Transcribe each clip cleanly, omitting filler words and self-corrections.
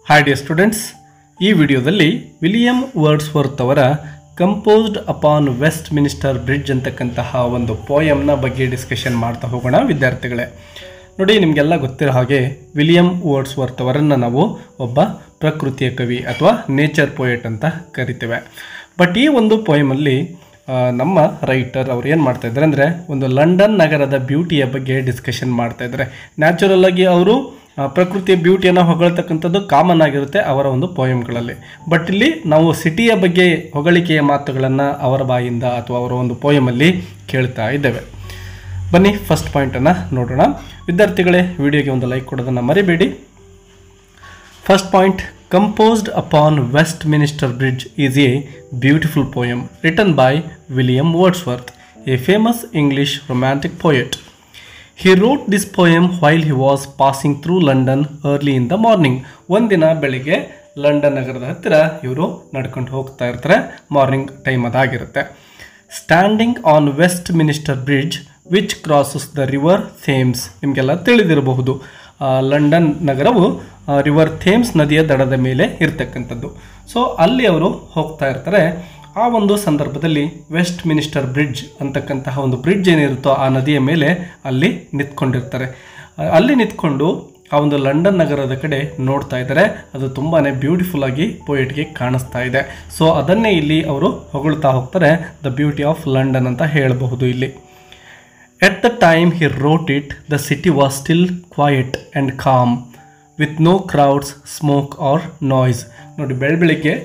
Hi dear students, ಈ ವಿಡಿಯೋದಲ್ಲಿ William Wordsworth ಅವರ composed upon Westminster Bridge ಅಂತಕ್ಕಂತಹ ಒಂದು ಪೋಯಮ್ನ ಬಗ್ಗೆ ಡಿಸ್ಕಷನ್ ಮಾಡ್ತಾ ಹೋಗೋಣ ವಿದ್ಯಾರ್ಥಿಗಳೇ. ನೋಡಿ, ನಿಮಗೆಲ್ಲ ಗೊತ್ತಿರೋ ಹಾಗೆ ವಿಲಿಯಂ ವರ್ಡ್ಸ್ವರ್ತ್ ಅವರನ್ನು ನಾವು ಒಬ್ಬ ಪ್ರಕೃತಿಯ ಕವಿ ಅಥವಾ ನೇಚರ್ ಪೋಯೆಟ್ ಅಂತ ಕರಿತೇವೆ. ಬಟ್ ಈ ಒಂದು ಪೋಯಮಲ್ಲಿ ನಮ್ಮ ರೈಟರ್ ಅವ್ರು ಏನು ಮಾಡ್ತಾ ಇದ್ದಾರೆ ಅಂದರೆ, ಒಂದು ಲಂಡನ್ ನಗರದ ಬ್ಯೂಟಿಯ ಬಗ್ಗೆ ಡಿಸ್ಕಷನ್ ಮಾಡ್ತಾ ಇದ್ದಾರೆ. ನ್ಯಾಚುರಲ್ ಆಗಿ ಅವರು ಪ್ರಕೃತಿಯ ಬ್ಯೂಟಿಯನ್ನು ಹೊಗಳ್ತಕ್ಕಂಥದ್ದು ಕಾಮನ್ ಆಗಿರುತ್ತೆ ಅವರ ಒಂದು ಪೋಯಮ್ಗಳಲ್ಲಿ. ಬಟ್ ಇಲ್ಲಿ ನಾವು ಸಿಟಿಯ ಬಗ್ಗೆ ಹೊಗಳಿಕೆಯ ಮಾತುಗಳನ್ನು ಅವರ ಬಾಯಿಂದ ಅಥವಾ ಅವರ ಒಂದು ಪೋಯಮಲ್ಲಿ ಕೇಳ್ತಾ ಇದ್ದೇವೆ. ಬನ್ನಿ ಫಸ್ಟ್ ಪಾಯಿಂಟನ್ನು ನೋಡೋಣ. ವಿದ್ಯಾರ್ಥಿಗಳೇ, ವಿಡಿಯೋಗೆ ಒಂದು ಲೈಕ್ ಕೊಡೋದನ್ನು ಮರಿಬೇಡಿ. First point, composed upon Westminster Bridge is a beautiful poem written by William Wordsworth, a famous English romantic poet. He wrote this poem while he was passing through London early in the morning. ಒಂದಿನ ಬೆಳಿಗ್ಗೆ London ನಗರದ ಹತ್ತಿರ ಇವರು ನಡ್ಕೊಂಡು ಹೋಗ್ತಾ ಇರ್ತಾರೆ. Morning time ಅದಾಗಿರುತ್ತೆ. Standing on Westminster bridge which crosses the river Thames. ನಿಮಗೆಲ್ಲ ತಿಳಿದಿರಬಹುದು, ಲಂಡನ್ ನಗರವು ರಿವರ್ ಥೇಮ್ಸ್ ನದಿಯ ದಡದ ಮೇಲೆ ಇರ್ತಕ್ಕಂಥದ್ದು. ಸೊ ಅಲ್ಲಿ ಅವರು ಹೋಗ್ತಾ ಇರ್ತಾರೆ. ಆ ಒಂದು ಸಂದರ್ಭದಲ್ಲಿ ವೆಸ್ಟ್ ಮಿನಿಸ್ಟರ್ ಬ್ರಿಡ್ಜ್ ಅಂತಕ್ಕಂತಹ ಒಂದು ಬ್ರಿಡ್ಜ್ ಏನಿರುತ್ತೋ ಆ ನದಿಯ ಮೇಲೆ ಅಲ್ಲಿ ನಿಂತ್ಕೊಂಡಿರ್ತಾರೆ. ಅಲ್ಲಿ ನಿಂತ್ಕೊಂಡು ಆ ಒಂದು ಲಂಡನ್ ನಗರದ ಕಡೆ ನೋಡ್ತಾ ಇದ್ದಾರೆ. ಅದು ತುಂಬಾ ಬ್ಯೂಟಿಫುಲ್ ಆಗಿ ಪೋಯೆಟ್ಗೆ ಕಾಣಿಸ್ತಾ ಇದೆ. ಸೊ ಅದನ್ನೇ ಇಲ್ಲಿ ಅವರು ಹೊಗಳ್ತಾ ಹೋಗ್ತಾರೆ, ದ ಬ್ಯೂಟಿ ಆಫ್ ಲಂಡನ್ ಅಂತ ಹೇಳಬಹುದು ಇಲ್ಲಿ. At the time he wrote it, the city was still quiet and calm with no crowds, smoke or noise. ನೋಡಿ, ಬೆಳಗ್ಗೆ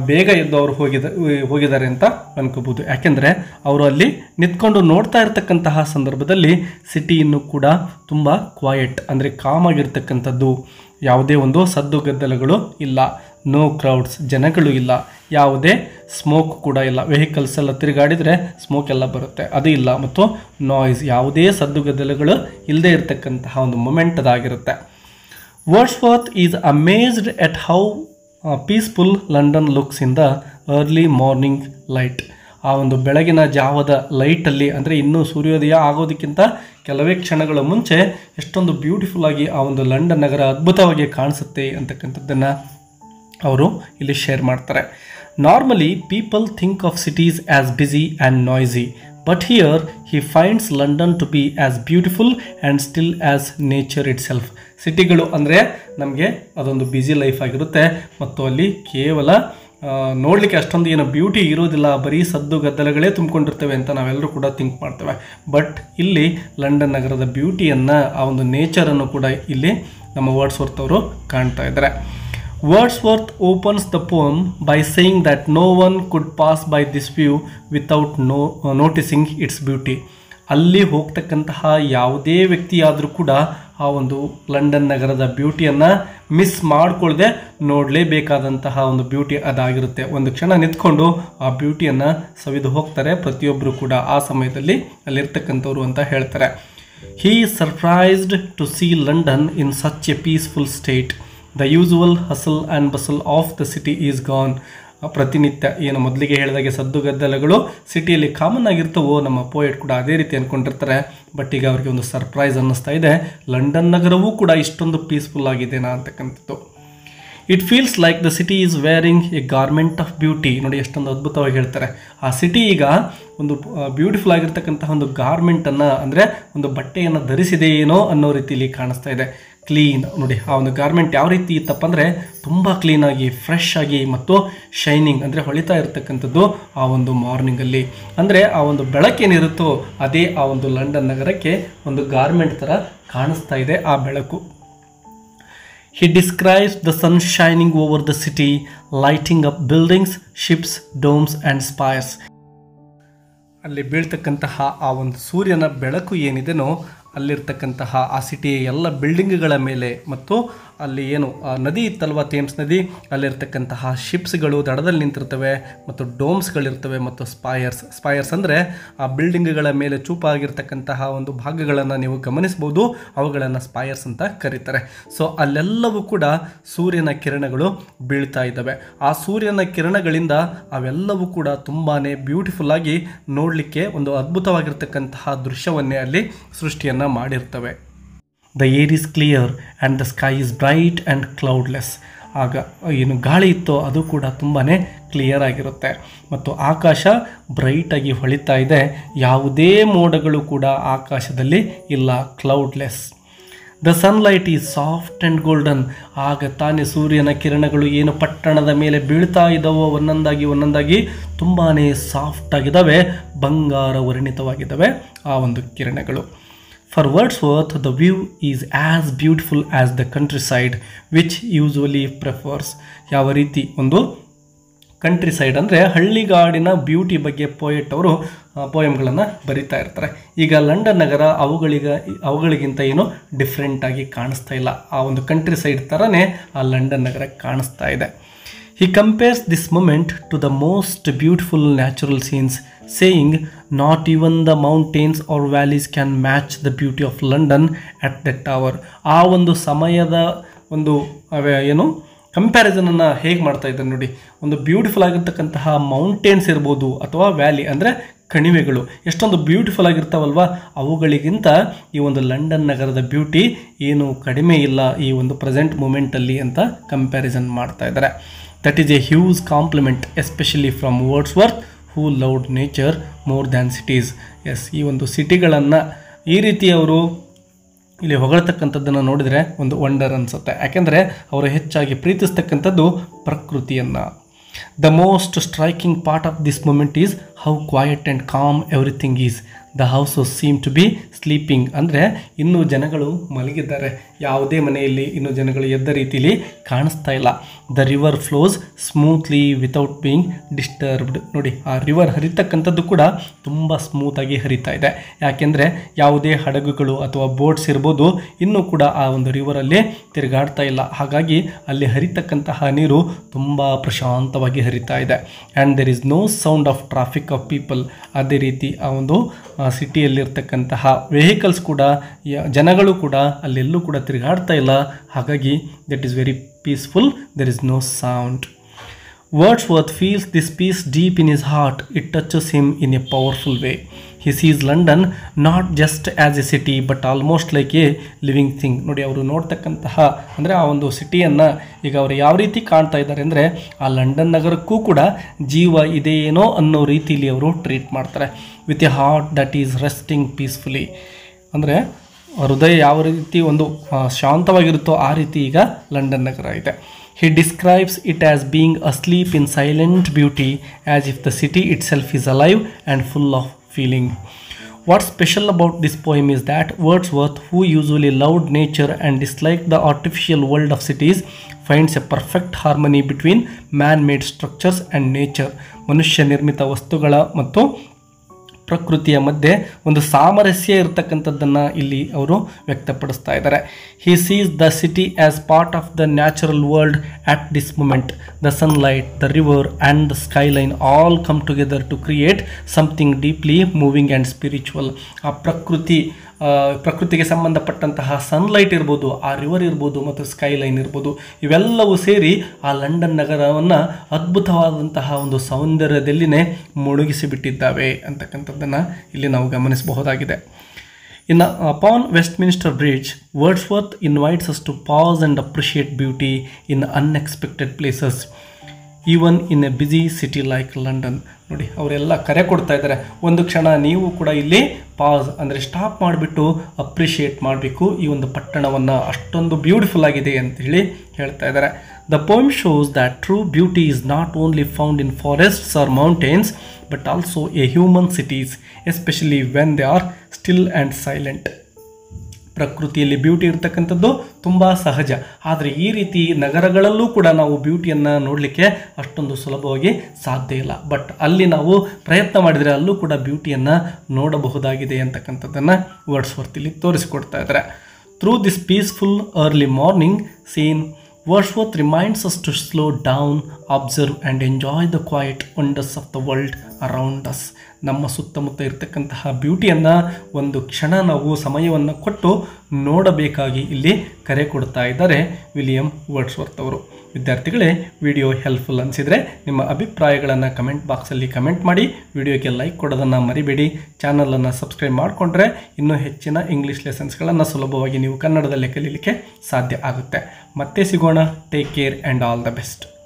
ಬೇಗ ಎದ್ದು ಅವರು ಹೋಗಿದ್ದಾರೆ ಅಂತ ಅನ್ಕೋಬಹುದು. ಯಾಕೆಂದರೆ ಅವರು ಅಲ್ಲಿ ನಿಂತ್ಕೊಂಡು ನೋಡ್ತಾ ಇರ್ತಕ್ಕಂತಹ ಸಂದರ್ಭದಲ್ಲಿ ಸಿಟಿ ಇನ್ನೂ ಕೂಡ ತುಂಬ ಕ್ವಾಯೆಟ್ ಅಂದರೆ ಕಾಮ್ ಆಗಿರ್ತಕ್ಕಂಥದ್ದು. ಯಾವುದೇ ಒಂದು ಸದ್ದು ಗದ್ದಲಗಳು ಇಲ್ಲ, ನೋ ಕ್ರೌಡ್ಸ್ ಜನಗಳು ಇಲ್ಲ, ಯಾವುದೇ ಸ್ಮೋಕ್ ಕೂಡ ಇಲ್ಲ. ವೆಹಿಕಲ್ಸ್ ಎಲ್ಲ ತಿರುಗಾಡಿದರೆ ಸ್ಮೋಕ್ ಎಲ್ಲ ಬರುತ್ತೆ, ಅದು ಇಲ್ಲ. ಮತ್ತು ನಾಯ್ಸ್, ಯಾವುದೇ ಸದ್ದು ಗದ್ದಲಗಳು ಇಲ್ಲದೆ ಇರತಕ್ಕಂತಹ ಒಂದು ಮೊಮೆಂಟ್ ಅದಾಗಿರುತ್ತೆ. Wordsworth is amazed at how peaceful London looks in the early morning light. ಆ ಒಂದು ಬೆಳಗಿನ ಜಾವದ ಲೈಟಲ್ಲಿ, ಅಂದರೆ ಇನ್ನೂ ಸೂರ್ಯೋದಯ ಆಗೋದಕ್ಕಿಂತ ಕೆಲವೇ ಕ್ಷಣಗಳ ಮುಂಚೆ ಎಷ್ಟೊಂದು ಬ್ಯೂಟಿಫುಲ್ ಆಗಿ ಆ ಒಂದು ಲಂಡನ್ ನಗರ ಅದ್ಭುತವಾಗಿ ಕಾಣಿಸುತ್ತೆ ಅಂತಕ್ಕಂಥದ್ದನ್ನು ಅವರು ಇಲ್ಲಿ ಶೇರ್ ಮಾಡ್ತಾರೆ. Normally people think of cities as busy and noisy, but here he finds London to be as beautiful and still as nature itself. ಸಿಟಿಗಳು ಅಂದರೆ ನಮಗೆ ಅದೊಂದು ಬ್ಯುಸಿ ಲೈಫ್ ಆಗಿರುತ್ತೆ ಮತ್ತು ಅಲ್ಲಿ ಕೇವಲ ನೋಡಲಿಕ್ಕೆ ಅಷ್ಟೊಂದು ಏನು ಬ್ಯೂಟಿ ಇರೋದಿಲ್ಲ, ಬರೀ ಸದ್ದು ಗದ್ದಲಗಳೇ ತುಂಬಿಕೊಂಡಿರ್ತವೆ ಅಂತ ನಾವೆಲ್ಲರೂ ಕೂಡ ಥಿಂಕ್ ಮಾಡ್ತೇವೆ. ಬಟ್ ಇಲ್ಲಿ ಲಂಡನ್ ನಗರದ ಬ್ಯೂಟಿಯನ್ನು, ಆ ಒಂದು ನೇಚರನ್ನು ಕೂಡ ಇಲ್ಲಿ ನಮ್ಮ ವರ್ಡ್ಸ್ವರ್ತ್ ಅವರು ಕಾಣ್ತಾ ಇದ್ದಾರೆ. Wordsworth opens the poem by saying that no one could pass by this view without noticing its beauty. ಅಲ್ಲಿ ಹೋಗ್ತಕ್ಕಂತಹ ಯಾವುದೇ ವ್ಯಕ್ತಿಯಾದರೂ ಕೂಡ ಆ ಒಂದು ಲಂಡನ್ ನಗರದ ಬ್ಯೂಟಿಯನ್ನು ಮಿಸ್ ಮಾಡಿಕೊಳ್ಳದೆ ನೋಡಲೇಬೇಕಾದಂತಹ ಒಂದು ಬ್ಯೂಟಿ ಅದಾಗಿರುತ್ತೆ. ಒಂದು ಕ್ಷಣ ನಿಂತ್ಕೊಂಡು ಆ ಬ್ಯೂಟಿಯನ್ನು ಸವಿದು ಹೋಗ್ತಾರೆ ಪ್ರತಿಯೊಬ್ಬರು ಕೂಡ ಆ ಸಮಯದಲ್ಲಿ ಅಲ್ಲಿರ್ತಕ್ಕಂಥವ್ರು ಅಂತ ಹೇಳ್ತಾರೆ. He is surprised to see London in such a peaceful state. The usual hustle and bustle of the city is gone. ಪ್ರತಿನಿತ್ಯ ಏನು ಮೊದಲಿಗೆ ಹೇಳಿದಾಗೆ ಸದ್ದು ಗದ್ದಲಗಳು ಸಿಟಿಯಲ್ಲಿ ಕಾಮನ್ ಆಗಿರ್ತವೋ, ನಮ್ಮ ಪೋಯೆಟ್ ಕೂಡ ಅದೇ ರೀತಿ ಅಂದ್ಕೊಂಡಿರ್ತಾರೆ. ಬಟ್ ಈಗ ಅವ್ರಿಗೆ ಒಂದು ಸರ್ಪ್ರೈಸ್ ಅನ್ನಿಸ್ತಾ ಇದೆ, ಲಂಡನ್ ನಗರವೂ ಕೂಡ ಇಷ್ಟೊಂದು ಪೀಸ್ಫುಲ್ ಆಗಿದೆನಾ ಅಂತಕ್ಕಂಥದ್ದು. It feels like the city is varying A garment of beauty. ನೋಡಿ, ಎಷ್ಟೊಂದು ಅದ್ಭುತವಾಗಿ ಹೇಳ್ತಾರೆ. ಆ ಸಿಟಿ ಈಗ ಒಂದು ಬ್ಯೂಟಿಫುಲ್ ಆಗಿರ್ತಕ್ಕಂತಹ ಒಂದು ಗಾರ್ಮೆಂಟನ್ನು, ಅಂದರೆ ಒಂದು ಬಟ್ಟೆಯನ್ನು ಧರಿಸಿದೆಯೇನೋ ಅನ್ನೋ ರೀತಿಯಲ್ಲಿ ಕಾಣಿಸ್ತಾ ಇದೆ. ಕ್ಲೀನ್, ನೋಡಿ ಆ ಒಂದು ಗಾರ್ಮೆಂಟ್ ಯಾವ ರೀತಿ ಇತ್ತಪ್ಪ ಅಂದರೆ ತುಂಬ ಕ್ಲೀನಾಗಿ, ಫ್ರೆಶ್ ಆಗಿ ಮತ್ತು ಶೈನಿಂಗ್ ಅಂದರೆ ಹೊಳಿತಾ ಇರತಕ್ಕಂಥದ್ದು ಆ ಒಂದು ಮಾರ್ನಿಂಗಲ್ಲಿ. ಅಂದರೆ ಆ ಒಂದು ಬೆಳಕೇನಿರುತ್ತೋ ಅದೇ ಆ ಒಂದು ಲಂಡನ್ ನಗರಕ್ಕೆ ಒಂದು ಗಾರ್ಮೆಂಟ್ ಥರ ಕಾಣಿಸ್ತಾ ಇದೆ ಆ ಬೆಳಕು. He describes the sun shining over the city, lighting up buildings, ships, domes and spires. ಅಲ್ಲಿ ಬೀಳ್ತಕ್ಕಂತಹ ಆ ಒಂದು ಸೂರ್ಯನ ಬೆಳಕು ಏನಿದೆನೋ ಅಲ್ಲಿರ್ತಕ್ಕಂತಹ ಆ ಸಿಟಿಯ ಎಲ್ಲ ಬಿಲ್ಡಿಂಗ್ಗಳ ಮೇಲೆ ಮತ್ತು ಅಲ್ಲಿ ಏನು ನದಿ ಇತ್ತಲ್ವ, ಥೇಮ್ಸ್ ನದಿ, ಅಲ್ಲಿರ್ತಕ್ಕಂತಹ ಶಿಪ್ಸ್ಗಳು ದಡದಲ್ಲಿ ನಿಂತಿರ್ತವೆ ಮತ್ತು ಡೋಮ್ಸ್ಗಳಿರ್ತವೆ ಮತ್ತು ಸ್ಪೈರ್ಸ್ ಅಂದರೆ ಆ ಬಿಲ್ಡಿಂಗ್ಗಳ ಮೇಲೆ ಚೂಪಾಗಿರ್ತಕ್ಕಂತಹ ಒಂದು ಭಾಗಗಳನ್ನು ನೀವು ಗಮನಿಸ್ಬೋದು. ಅವುಗಳನ್ನು ಸ್ಪೈರ್ಸ್ ಅಂತ ಕರೀತಾರೆ. ಸೊ ಅಲ್ಲೆಲ್ಲವೂ ಕೂಡ ಸೂರ್ಯನ ಕಿರಣಗಳು ಬೀಳ್ತಾ ಇದ್ದಾವೆ. ಆ ಸೂರ್ಯನ ಕಿರಣಗಳಿಂದ ಅವೆಲ್ಲವೂ ಕೂಡ ತುಂಬಾ ಬ್ಯೂಟಿಫುಲ್ ಆಗಿ ನೋಡಲಿಕ್ಕೆ ಒಂದು ಅದ್ಭುತವಾಗಿರ್ತಕ್ಕಂತಹ ದೃಶ್ಯವನ್ನೇ ಅಲ್ಲಿ ಸೃಷ್ಟಿಯನ್ನು ಮಾಡಿರ್ತವೆ. The air is clear and the sky is bright and cloudless. ಆಗ ಏನು ಗಾಳಿ ಇತ್ತೋ ಅದು ಕೂಡ ತುಂಬಾ ಕ್ಲಿಯರ್ ಆಗಿರುತ್ತೆ ಮತ್ತು ಆಕಾಶ ಬ್ರೈಟಾಗಿ ಹೊಳಿತಾ ಇದೆ. ಯಾವುದೇ ಮೋಡಗಳು ಕೂಡ ಆಕಾಶದಲ್ಲಿ ಇಲ್ಲ, ಕ್ಲೌಡ್ಲೆಸ್. The sunlight is soft and golden. ಆಗ ತಾನೇ ಸೂರ್ಯನ ಕಿರಣಗಳು ಏನು ಪಟ್ಟಣದ ಮೇಲೆ ಬೀಳ್ತಾ ಇದ್ದಾವೋ ಒಂದೊಂದಾಗಿ ತುಂಬಾ ಸಾಫ್ಟ್ ಆಗಿದ್ದಾವೆ, ಬಂಗಾರ ವರ್ಣಿತವಾಗಿದ್ದಾವೆ ಆ ಒಂದು ಕಿರಣಗಳು. For Wordsworth the view is as beautiful as the country side which usually prefers. ಯಾವ ರೀತಿ ಒಂದು ಕಂಟ್ರಿ ಸೈಡ್ ಅಂದರೆ ಹಳ್ಳಿಗಾಡಿನ ಬ್ಯೂಟಿ ಬಗ್ಗೆ ಪೋಯೆಟ್ ಅವರು ಪೋಯಮ್ಗಳನ್ನು ಬರಿತಾ ಇರ್ತಾರೆ. ಈಗ ಲಂಡನ್ ನಗರ ಅವುಗಳಿಗಿಂತ ಏನು ಡಿಫ್ರೆಂಟಾಗಿ ಕಾಣಿಸ್ತಾ ಇಲ್ಲ, ಆ ಒಂದು ಕಂಟ್ರಿ ಸೈಡ್ ಥರನೇ ಆ ಲಂಡನ್ ನಗರ ಕಾಣಿಸ್ತಾ ಇದೆ. He compares this moment to the most beautiful natural scenes, saying, "Not even the mountains or valleys can match the beauty of London at that hour." ಆ ಒಂದು ಸಮಯದ ಒಂದು ಏನು ಕಂಪ್ಯಾರಿಸನನ್ನು ಹೇಗೆ ಮಾಡ್ತಾ ಇದ್ದಾರೆ ನೋಡಿ. ಒಂದು ಬ್ಯೂಟಿಫುಲ್ ಆಗಿರ್ತಕ್ಕಂತಹ ಮೌಂಟೇನ್ಸ್ ಇರ್ಬೋದು ಅಥವಾ ವ್ಯಾಲಿ ಅಂದರೆ ಕಣಿವೆಗಳು ಎಷ್ಟೊಂದು ಬ್ಯೂಟಿಫುಲ್ ಆಗಿರ್ತಾವಲ್ವ, ಅವುಗಳಿಗಿಂತ ಈ ಒಂದು ಲಂಡನ್ ನಗರದ ಬ್ಯೂಟಿ ಏನು ಕಡಿಮೆ ಇಲ್ಲ ಈ ಒಂದು ಪ್ರೆಸೆಂಟ್ ಮೂಮೆಂಟಲ್ಲಿ ಅಂತ ಕಂಪ್ಯಾರಿಸನ್ ಮಾಡ್ತಾ ಇದ್ದಾರೆ. That is a huge compliment especially from Wordsworth who loved nature more than cities. Yes, ಈ ಒಂದು ಸಿಟಿಗಳನ್ನು ಈ ರೀತಿ ಅವರು ಇಲ್ಲಿ ಹೊಗಳ್ತಕ್ಕಂಥದ್ದನ್ನು ನೋಡಿದರೆ ಒಂದು ವಂಡರ್ ಅನಿಸುತ್ತೆ. ಯಾಕೆಂದರೆ ಅವರು ಹೆಚ್ಚಾಗಿ ಪ್ರೀತಿಸ್ತಕ್ಕಂಥದ್ದು ಪ್ರಕೃತಿಯನ್ನು. The most striking part of this moment is how quiet and calm everything is. The houses seem to be sleeping. ಅಂದರೆ ಇನ್ನೂ ಜನಗಳು ಮಲಗಿದ್ದಾರೆ, ಯಾವುದೇ ಮನೆಯಲ್ಲಿ ಇನ್ನೂ ಜನಗಳು ಎದ್ದ ರೀತಿಯಲ್ಲಿ ಕಾಣಿಸ್ತಾ ಇಲ್ಲ. The river flows smoothly without being disturbed. ನೋಡಿ, ಆ ರಿವರ್ ಹರಿತಕ್ಕಂಥದ್ದು ಕೂಡ ತುಂಬ ಸ್ಮೂತಾಗಿ ಹರಿತಾ ಇದೆ. ಯಾಕೆಂದರೆ ಯಾವುದೇ ಹಡಗುಗಳು ಅಥವಾ ಬೋಟ್ಸ್ ಇರ್ಬೋದು ಇನ್ನೂ ಕೂಡ ಆ ಒಂದು ರಿವರಲ್ಲಿ ತಿರುಗಾಡ್ತಾ ಇಲ್ಲ. ಹಾಗಾಗಿ ಅಲ್ಲಿ ಹರಿತಕ್ಕಂತಹ ನೀರು ತುಂಬ ಪ್ರಶಾಂತವಾಗಿ ಹರಿತಾ ಇದೆ. And there is no sound of traffic of people. ಅದೇ ರೀತಿ ಆ ಒಂದು ಸಿಟಿಯಲ್ಲಿರ್ತಕ್ಕಂತಹ ವೆಹಿಕಲ್ಸ್ ಕೂಡ ಜನಗಳು ಕೂಡ ಅಲ್ಲೆಲ್ಲೂ ಕೂಡ ತಿರುಗಾಡ್ತಾ ಇಲ್ಲ. ಹಾಗಾಗಿ that is very peaceful, there is no sound. Wordsworth feels this peace deep in his heart. It touches him in a powerful way. He sees London not just as a city but almost like a living thing. ನೋಡಿ, ಅವರು ನೋಡ್ತಕ್ಕಂತಹ ಅಂದರೆ ಆ ಒಂದು ಸಿಟಿಯನ್ನು ಈಗ ಅವರು ಯಾವ ರೀತಿ ಕಾಣ್ತಾ ಇದ್ದಾರೆ ಅಂದರೆ ಆ ಲಂಡನ್ ನಗರಕ್ಕೂ ಕೂಡ ಜೀವ ಇದೆಯೇನೋ ಅನ್ನೋ ರೀತಿಯಲ್ಲಿ ಅವರು ಟ್ರೀಟ್ ಮಾಡ್ತಾರೆ. With A heart that is resting peacefully. ಅಂದರೆ ಹೃದಯ ಯಾವ ರೀತಿ ಒಂದು ಶಾಂತವಾಗಿರುತ್ತೋ ಆ ರೀತಿ ಈಗ ಲಂಡನ್ ನಗರ ಇದೆ. He describes it as being asleep in silent beauty, as if the city itself is alive and full of feeling. What's special about this poem is that Wordsworth, who usually loved nature and disliked the artificial world of cities, finds a perfect harmony between man-made structures and nature. ಮನುಷ್ಯ ನಿರ್ಮಿತ ವಸ್ತುಗಳ ಮತ್ತು ಪ್ರಕೃತಿಯ ಮಧ್ಯೆ ಒಂದು ಸಾಮರಸ್ಯ ಇರತಕ್ಕಂಥದ್ದನ್ನು ಇಲ್ಲಿ ಅವರು ವ್ಯಕ್ತಪಡಿಸ್ತಾ ಇದ್ದಾರೆ. He sees the city as part of the natural world at this moment. The sunlight, the river and the skyline all come together to create something deeply moving and spiritual. ಆ ಪ್ರಕೃತಿಗೆ ಸಂಬಂಧಪಟ್ಟಂತಹ ಸನ್ಲೈಟ್ ಇರ್ಬೋದು, ಆ river ಇರ್ಬೋದು ಮತ್ತು skyline ಇರ್ಬೋದು, ಇವೆಲ್ಲವೂ ಸೇರಿ ಆ ಲಂಡನ್ ನಗರವನ್ನು ಅದ್ಭುತವಾದಂತಹ ಒಂದು ಸೌಂದರ್ಯದಲ್ಲಿನೇ ಮುಳುಗಿಸಿಬಿಟ್ಟಿದ್ದಾವೆ ಅಂತಕ್ಕಂಥದ್ದನ್ನು ಇಲ್ಲಿ ನಾವು ಗಮನಿಸಬಹುದಾಗಿದೆ. ಇನ್ನು upon Westminster Bridge, Wordsworth invites us to pause and appreciate beauty in unexpected places even in a busy city like London. ನೋಡಿ, ಅವರೆಲ್ಲ ಕರೆ ಕೊಡ್ತಾ ಇದ್ದಾರೆ, ಒಂದು ಕ್ಷಣ ನೀವು ಕೂಡ ಇಲ್ಲಿ ಪಾಸ್ ಅಂದರೆ ಸ್ಟಾಪ್ ಮಾಡಿಬಿಟ್ಟು ಅಪ್ರಿಷಿಯೇಟ್ ಮಾಡಬೇಕು ಈ ಒಂದು ಪಟ್ಟಣವನ್ನು, ಅಷ್ಟೊಂದು ಬ್ಯೂಟಿಫುಲ್ ಆಗಿದೆ ಅಂತ ಹೇಳಿ ಹೇಳ್ತಾ ಇದ್ದಾರೆ. The poem shows that true beauty is not only found in forests or mountains but also a human cities, especially when they are still and silent. ಪ್ರಕೃತಿಯಲ್ಲಿ ಬ್ಯೂಟಿ ಇರ್ತಕ್ಕಂಥದ್ದು ತುಂಬ ಸಹಜ, ಆದರೆ ಈ ರೀತಿ ನಗರಗಳಲ್ಲೂ ಕೂಡ ನಾವು ಬ್ಯೂಟಿಯನ್ನು ನೋಡಲಿಕ್ಕೆ ಅಷ್ಟೊಂದು ಸುಲಭವಾಗಿ ಸಾಧ್ಯ ಇಲ್ಲ. ಬಟ್ ಅಲ್ಲಿ ನಾವು ಪ್ರಯತ್ನ ಮಾಡಿದರೆ ಅಲ್ಲೂ ಕೂಡ ಬ್ಯೂಟಿಯನ್ನು ನೋಡಬಹುದಾಗಿದೆ ಅಂತಕ್ಕಂಥದ್ದನ್ನು ವರ್ಡ್ಸ್ವರ್ತ್ ಇಲ್ಲಿ ತೋರಿಸಿಕೊಡ್ತಾ ಇದ್ದಾರೆ. Through this peaceful early morning scene, Wordsworth reminds us to slow down, observe and enjoy the quiet wonders of the world around us. ನಮ್ಮ ಸುತ್ತಮುತ್ತ ಇರತಕ್ಕಂತಹ ಬ್ಯೂಟಿಯನ್ನು ಒಂದು ಕ್ಷಣ ನಾವು ಸಮಯವನ್ನು ಕೊಟ್ಟು ನೋಡಬೇಕಾಗಿ ಇಲ್ಲಿ ಕರೆ ಕೊಡ್ತಾ ಇದ್ದಾರೆ ವಿಲಿಯಂ ವರ್ಡ್ಸ್ವರ್ತ್ ಅವರು. ವಿದ್ಯಾರ್ಥಿಗಳೇ, ವಿಡಿಯೋ ಹೆಲ್ಪ್ಫುಲ್ ಅನಿಸಿದರೆ ನಿಮ್ಮ ಅಭಿಪ್ರಾಯಗಳನ್ನು ಕಮೆಂಟ್ ಬಾಕ್ಸಲ್ಲಿ ಕಮೆಂಟ್ ಮಾಡಿ, ವಿಡಿಯೋಗೆ ಲೈಕ್ ಕೊಡೋದನ್ನು ಮರಿಬೇಡಿ. ಚಾನಲನ್ನು ಸಬ್ಸ್ಕ್ರೈಬ್ ಮಾಡಿಕೊಂಡ್ರೆ ಇನ್ನೂ ಹೆಚ್ಚಿನ ಇಂಗ್ಲೀಷ್ ಲೆಸನ್ಸ್ಗಳನ್ನು ಸುಲಭವಾಗಿ ನೀವು ಕನ್ನಡದಲ್ಲಿ ಕಲೀಲಿಕ್ಕೆ ಸಾಧ್ಯ ಆಗುತ್ತೆ. ಮತ್ತೆ ಸಿಗೋಣ. Take care and all the best.